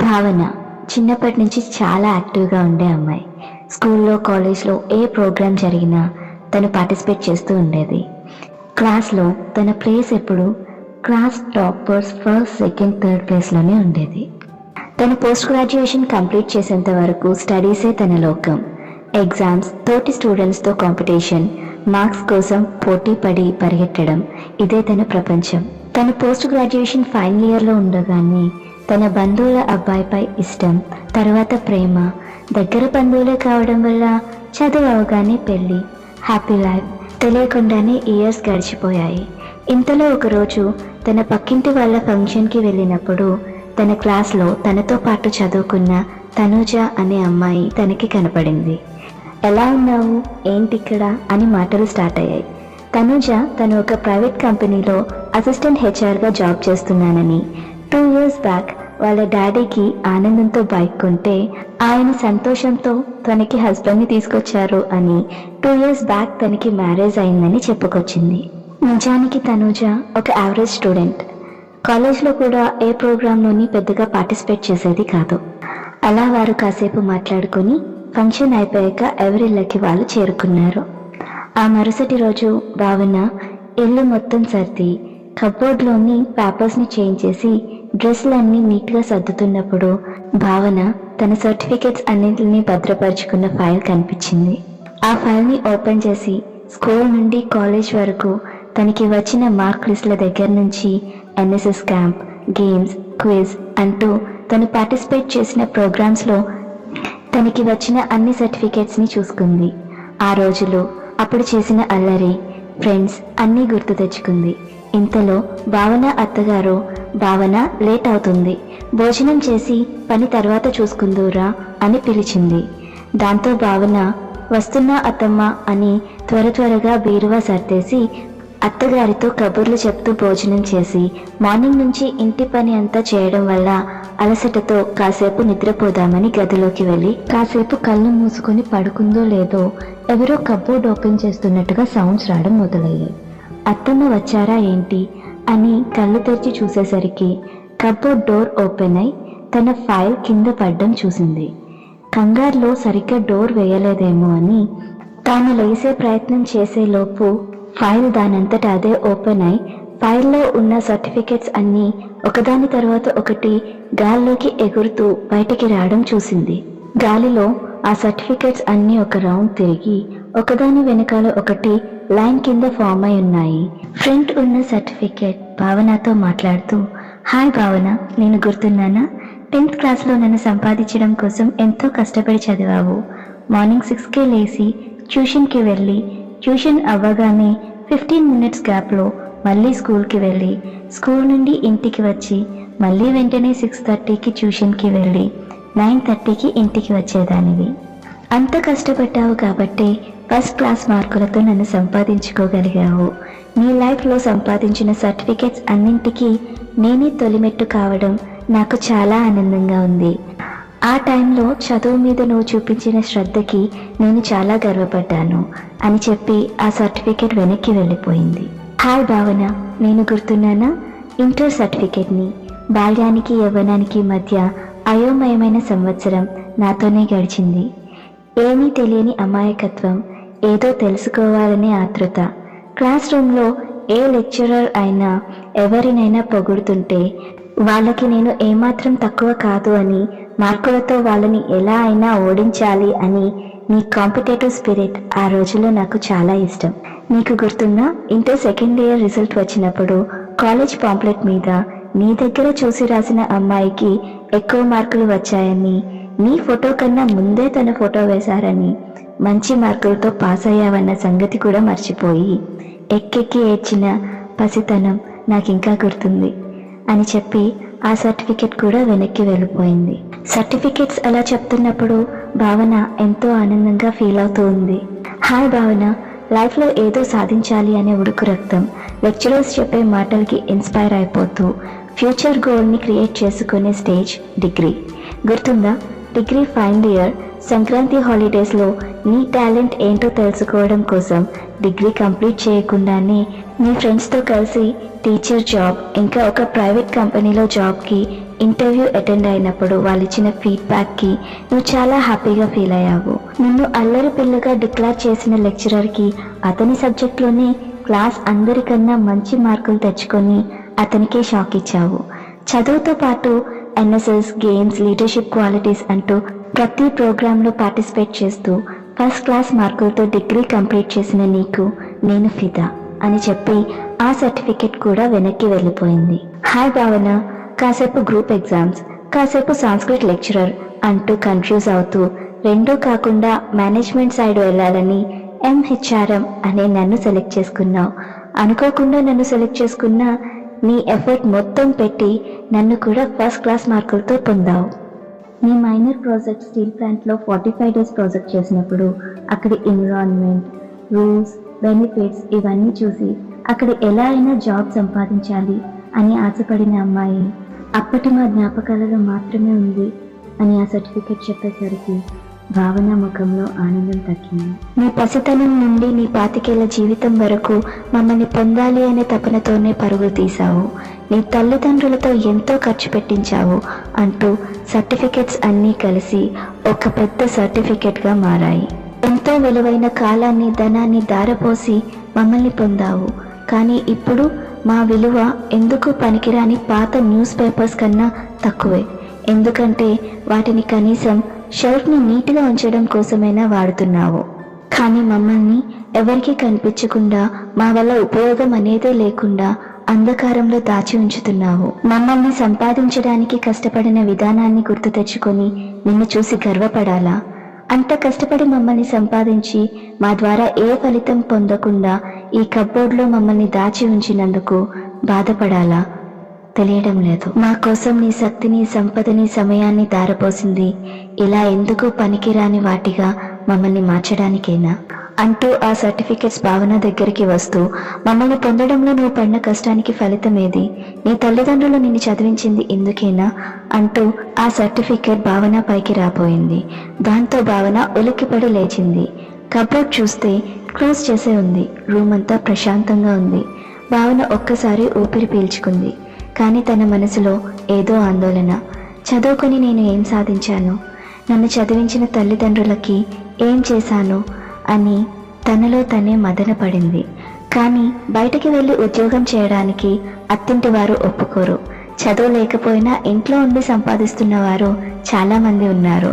భావన చిన్నప్పటి నుంచి చాలా యాక్టివ్గా ఉండే అమ్మాయి. స్కూల్లో కాలేజ్లో ఏ ప్రోగ్రాం జరిగినా తను పార్టిసిపేట్ చేస్తూ ఉండేది. క్లాస్లో తన ప్లేస్ ఎప్పుడు class toppers first second third ప్లేస్లోనే ఉండేది. తను పోస్ట్ గ్రాడ్యుయేషన్ కంప్లీట్ చేసేంత వరకు స్టడీసే తన లోకం. ఎగ్జామ్స్, తోటి స్టూడెంట్స్తో కాంపిటీషన్, మార్క్స్ కోసం పోటీ పడి పరిగెట్టడం, ఇదే తన ప్రపంచం. తను పోస్ట్ గ్రాడ్యుయేషన్ ఫైనల్ ఇయర్లో ఉండగానే తన బంధువుల అబ్బాయిపై ఇష్టం, తర్వాత ప్రేమ, దగ్గర బంధువులే కావడం వల్ల చదువు అవగానే పెళ్ళి, హ్యాపీ లైఫ్, తెలియకుండానే ఇయర్స్ గడిచిపోయాయి. ఇంతలో ఒకరోజు తన పక్కింటి వాళ్ళ ఫంక్షన్కి వెళ్ళినప్పుడు తన క్లాస్లో తనతో పాటు చదువుకున్న తనూజ అనే అమ్మాయి తనకి కనపడింది. ఎలా ఉన్నావు, ఏంటిక్కడ అని మాటలు స్టార్ట్ అయ్యాయి. తనూజ తను ఒక ప్రైవేట్ కంపెనీలో అసిస్టెంట్ హెచ్ఆర్గా జాబ్ చేస్తున్నానని, 2 years బ్యాక్ వాళ్ళ డాడీకి ఆనందంతో బైక్ కొంటే ఆయన సంతోషంతో తనకి హస్బెండ్ని తీసుకొచ్చారు అని, 2 years బ్యాక్ తనకి మ్యారేజ్ అయిందని చెప్పుకొచ్చింది. నిజానికి తనూజ ఒక యావరేజ్ స్టూడెంట్. కాలేజ్లో కూడా ఏ ప్రోగ్రాంలోని పెద్దగా పార్టిసిపేట్ చేసేది కాదు. అలా వారు కాసేపు మాట్లాడుకొని ఫంక్షన్ అయిపోయాక ఎవరిళ్ళకి వాళ్ళు చేరుకున్నారు. ఆ మరుసటి రోజు భావన ఇల్లు మొత్తం సర్ది కప్బోర్డ్లోని పేపర్స్ని చేంజ్ చేసి డ్రెస్సులన్నీ నీట్గా సర్దుతున్నప్పుడు భావన తన సర్టిఫికెట్స్ అన్నింటినీ భద్రపరుచుకున్న ఫైల్ కనిపించింది. ఆ ఫైల్ని ఓపెన్ చేసి స్కూల్ నుండి కాలేజ్ వరకు తనకి వచ్చిన మార్క్ లిస్టుల దగ్గర నుంచి ఎన్ఎస్ఎస్ క్యాంప్, గేమ్స్, క్విజ్ అంటూ తను పార్టిసిపేట్ చేసిన ప్రోగ్రామ్స్లో తనకి వచ్చిన అన్ని సర్టిఫికేట్స్ని చూసుకుంది. ఆ రోజులు, అప్పుడు చేసిన అల్లరి, ఫ్రెండ్స్ అన్నీ గుర్తు తెచ్చుకుంది. ఇంతలో భావన అత్తగారు, భావన లేట్ అవుతుంది, భోజనం చేసి పని తర్వాత చూసుకుందూరా అని పిలిచింది. దాంతో భావన వస్తున్నా అత్తమ్మ అని త్వరగా బీరువా సర్దేసి అత్తగారితో కబుర్లు చెప్తూ భోజనం చేసి మార్నింగ్ నుంచి ఇంటి పని అంతా చేయడం వల్ల అలసటతో కాసేపు నిద్రపోదామని గదిలోకి వెళ్ళి కాసేపు కళ్ళు మూసుకొని పడుకుందో లేదో ఎవరో కబోర్డ్ ఓపెన్ చేస్తున్నట్టుగా సౌండ్స్ రావడం మొదలయ్యాయి. అత్తమ్మ వచ్చారా ఏంటి అని కళ్ళు తెరిచి చూసేసరికి కబోర్డ్ డోర్ ఓపెన్ అయి తన ఫైల్ కింద పడ్డం చూసింది. కంగారులో సరిగ్గా డోర్ వేయలేదేమో అని తాను లేసే ప్రయత్నం చేసేలోపు ఫైల్ దానంతట అదే ఓపెన్ అయి ఫైల్లో ఉన్న సర్టిఫికెట్స్ అన్నీ ఒకదాని తర్వాత ఒకటి గాల్లోకి ఎగురుతూ బయటికి రావడం చూసింది. గాలిలో ఆ సర్టిఫికెట్స్ అన్నీ ఒక రౌండ్ తిరిగి ఒకదాని వెనకాల ఒకటి లైన్ కింద ఫామ్ అయి ఉన్నాయి. ఫ్రంట్ ఉన్న సర్టిఫికెట్ భావనతో మాట్లాడుతూ, హాయ్ భావన, నేను గుర్తున్నానా? 10th క్లాస్లో నన్ను సంపాదించడం కోసం ఎంతో కష్టపడి చదివావు. మార్నింగ్ 6కే లేచి ట్యూషన్కి వెళ్ళి ట్యూషన్ అవ్వగానే 15 minutes గ్యాప్లో మళ్ళీ స్కూల్కి వెళ్ళి స్కూల్ నుండి ఇంటికి వచ్చి మళ్ళీ వెంటనే 6:30కి ట్యూషన్కి వెళ్ళి 9:30కి ఇంటికి వచ్చేదానివి. అంత కష్టపడ్డావు కాబట్టి ఫస్ట్ క్లాస్ మార్కులతో నన్ను సంపాదించుకోగలిగావు. నీ లైఫ్లో సంపాదించిన సర్టిఫికెట్స్ అన్నింటికీ నేనే తొలిమెట్టు కావడం నాకు చాలా ఆనందంగా ఉంది. ఆ టైంలో చదువు మీద నువ్వు చూపించిన శ్రద్ధకి నేను చాలా గర్వపడ్డాను అని చెప్పి ఆ సర్టిఫికెట్ వెనక్కి వెళ్ళిపోయింది. హాయ్ భావన, నేను గుర్తున్నానా? ఇంటర్ సర్టిఫికెట్ని. బాల్యానికి యవ్వనానికి మధ్య అయోమయమైన సంవత్సరం నాతోనే గడిచింది. ఏమీ తెలియని అమాయకత్వం, ఏదో తెలుసుకోవాలనే ఆతృత. క్లాస్ రూమ్లో ఏ లెక్చరర్ అయినా ఎవరినైనా పొగుడుతుంటే వాళ్ళకి నేను ఏమాత్రం తక్కువ కాదు అని, మార్కులతో వాళ్ళని ఎలా అయినా ఓడించాలి అని నీ కాంపిటేటివ్ స్పిరిట్ ఆ రోజుల్లో నాకు చాలా ఇష్టం. నీకు గుర్తుందా, ఇంటర్ సెకండ్ ఇయర్ రిజల్ట్ వచ్చినప్పుడు కాలేజ్ పాంప్లెట్ మీద నీ దగ్గర చూసి రాసిన అమ్మాయికి ఎక్కువ మార్కులు వచ్చాయని, నీ ఫోటో కన్నా ముందే తన ఫోటో వేశారని, మంచి మార్కులతో పాస్ అయ్యావన్న సంగతి కూడా మర్చిపోయి ఎక్కెక్కి ఏడ్చిన పసితనం నాకింకా గుర్తుంది అని చెప్పి ఆ సర్టిఫికెట్ కూడా వెనక్కి వెళ్ళిపోయింది. సర్టిఫికెట్స్ అలా చెప్తున్నప్పుడు భావన ఎంతో ఆనందంగా ఫీల్ అవుతూ ఉంది. హాయ్ భావన, లైఫ్లో ఏదో సాధించాలి అనే ఉడుకు రక్తం, లెక్చరర్స్ చెప్పే మాటలకి ఇన్స్పైర్ అయిపోతూ ఫ్యూచర్ గోల్ని క్రియేట్ చేసుకునే స్టేజ్ డిగ్రీ. గుర్తుందా? డిగ్రీ ఫైనల్ ఇయర్ సంక్రాంతి హాలిడేస్లో నీ టాలెంట్ ఏంటో తెలుసుకోవడం కోసం డిగ్రీ కంప్లీట్ చేయకుండానే నీ ఫ్రెండ్స్తో కలిసి టీచర్ జాబ్ ఇంకా ఒక ప్రైవేట్ కంపెనీలో జాబ్కి ఇంటర్వ్యూ అటెండ్ అయినప్పుడు వాళ్ళు ఇచ్చిన ఫీడ్బ్యాక్కి నువ్వు చాలా హ్యాపీగా ఫీల్ అయ్యావు. నిన్ను అల్లరి పిల్లగా డిక్లేర్ చేసిన లెక్చరర్కి అతని సబ్జెక్ట్లోనే క్లాస్ అందరికన్నా మంచి మార్కులు తెచ్చుకొని అతనికే షాక్ ఇచ్చావు. చదువుతో పాటు ఎన్ఎస్ఎస్, గేమ్స్, లీడర్షిప్ క్వాలిటీస్ అంటూ ప్రతి ప్రోగ్రాంలో పార్టిసిపేట్ చేస్తూ ఫస్ట్ క్లాస్ మార్కులతో డిగ్రీ కంప్లీట్ చేసిన నీకు నేను ఫిదా అని చెప్పి ఆ సర్టిఫికెట్ కూడా వెనక్కి వెళ్ళిపోయింది. హాయ్ భావన, కాసేపు గ్రూప్ ఎగ్జామ్స్, కాసేపు సంస్కృత్ లెక్చరర్ అంటూ కన్ఫ్యూజ్ అవుతూ రెండూ కాకుండా మేనేజ్మెంట్ సైడ్ వెళ్ళాలని MHRM అనే నన్ను సెలెక్ట్ చేసుకున్నావు. అనుకోకుండా నన్ను సెలెక్ట్ చేసుకున్న నీ ఎఫర్ట్ మొత్తం పెట్టి నన్ను కూడా ఫస్ట్ క్లాస్ మార్కులతో పొందావు. నీ మైనర్ ప్రాజెక్ట్ స్టీల్ ప్లాంట్లో 45 days ప్రాజెక్ట్ చేసినప్పుడు అక్కడి ఎన్విరాన్మెంట్, రూల్స్, బెనిఫిట్స్ ఇవన్నీ చూసి అక్కడ ఎలా అయినా జాబ్ సంపాదించాలి అని ఆశపడిన అమ్మాయి అప్పటి మా జ్ఞాపకాలలో మాత్రమే ఉంది అని ఆ సర్టిఫికెట్ చెప్పేసరికి భావన ముఖంలో ఆనందం తగ్గింది. నీ పసితనం నుండి నీ 25 ఏళ్ల జీవితం వరకు మమ్మల్ని పొందాలి అనే తపనతోనే పరుగులు తీశావు. నీ తల్లిదండ్రులతో ఎంతో ఖర్చు పెట్టించావు అంటూ సర్టిఫికెట్స్ అన్నీ కలిసి ఒక పెద్ద సర్టిఫికెట్గా మారాయి. ఎంతో విలువైన కాలాన్ని, ధనాన్ని దారపోసి మమ్మల్ని పొందావు. కానీ ఇప్పుడు మా విలువ ఎందుకు పనికిరాని పాత న్యూస్ పేపర్స్ కన్నా తక్కువే. ఎందుకంటే వాటిని కనీసం షెల్ఫ్ని నీట్గా ఉంచడం కోసమైనా వాడుతున్నావు. కానీ మమ్మల్ని ఎవరికీ కనిపించకుండా, మా వల్ల ఉపయోగం అనేదే లేకుండా అంధకారంలో దాచి ఉంచుతున్నావు. మమ్మల్ని సంపాదించడానికి కష్టపడిన విధానాన్ని గుర్తు తెచ్చుకొని నిన్ను చూసి గర్వపడాలా? అంత కష్టపడి మమ్మల్ని సంపాదించి మా ద్వారా ఏ ఫలితం పొందకుండా ఈ కప్బోర్డ్లో మమ్మల్ని దాచి ఉంచినందుకు బాధపడాలా? తెలియడం లేదు. మా కోసం నీ శక్తిని, సంపదని, సమయాన్ని దారపోసింది ఇలా ఎందుకు పనికిరాని వాటిగా మమ్మల్ని మార్చడానికేనా అంటూ ఆ సర్టిఫికెట్స్ భావన దగ్గరికి వస్తూ, మమ్మల్ని పొందడంలో నువ్వు పడిన కష్టానికి ఫలితం ఏది? నీ తల్లిదండ్రులు నిన్ను చదివించింది ఎందుకేనా అంటూ ఆ సర్టిఫికెట్ భావన పైకి రాబోయింది. దాంతో భావన ఉలిక్కిపడి లేచింది. కప్బోర్డ్ చూస్తే క్లోజ్ చేసే ఉంది. రూమ్ అంతా ప్రశాంతంగా ఉంది. భావన ఒక్కసారి ఊపిరి పీల్చుకుంది. కానీ తన మనసులో ఏదో ఆందోళన. చదువుకొని నేను ఏం సాధించాను? నన్ను చదివించిన తల్లిదండ్రులకి ఏం చేశాను అని తనలో తనే మదన పడింది. కానీ బయటికి వెళ్ళి ఉద్యోగం చేయడానికి అత్తింటి వారు ఒప్పుకోరు. చదువు లేకపోయినా ఇంట్లో ఉండి సంపాదిస్తున్న వారు చాలామంది ఉన్నారు.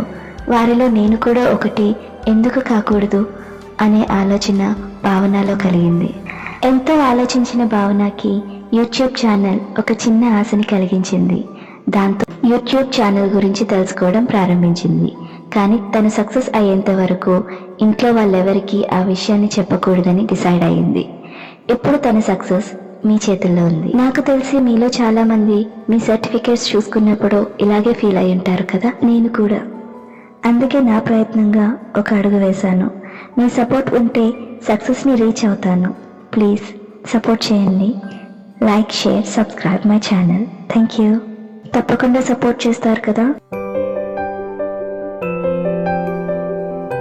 వారిలో నేను కూడా ఒకటి ఎందుకు కాకూడదు అనే ఆలోచన భావనలో కలిగింది. ఎంతో ఆలోచించిన భావనకి యూట్యూబ్ ఛానల్ ఒక చిన్న ఆశని కలిగించింది. దాంతో యూట్యూబ్ ఛానల్ గురించి తెలుసుకోవడం ప్రారంభించింది. కానీ తను సక్సెస్ అయ్యేంత వరకు ఇంట్లో వాళ్ళెవరికి ఆ విషయాన్ని చెప్పకూడదని డిసైడ్ అయ్యింది. ఇప్పుడు తన సక్సెస్ మీ చేతుల్లో ఉంది. నాకు తెలిసి మీలో చాలా మంది మీ సర్టిఫికేట్స్ చూసుకున్నప్పుడు ఇలాగే ఫీల్ అయి ఉంటారు కదా. నేను కూడా అందుకే నా ప్రయత్నంగా ఒక అడుగు వేశాను. మీ సపోర్ట్ ఉంటే సక్సెస్ని రీచ్ అవుతాను. ప్లీజ్ సపోర్ట్ చేయండి. Like, share, subscribe my channel. Thank you. తప్పకుండా సపోర్ట్ చేస్తారు కదా.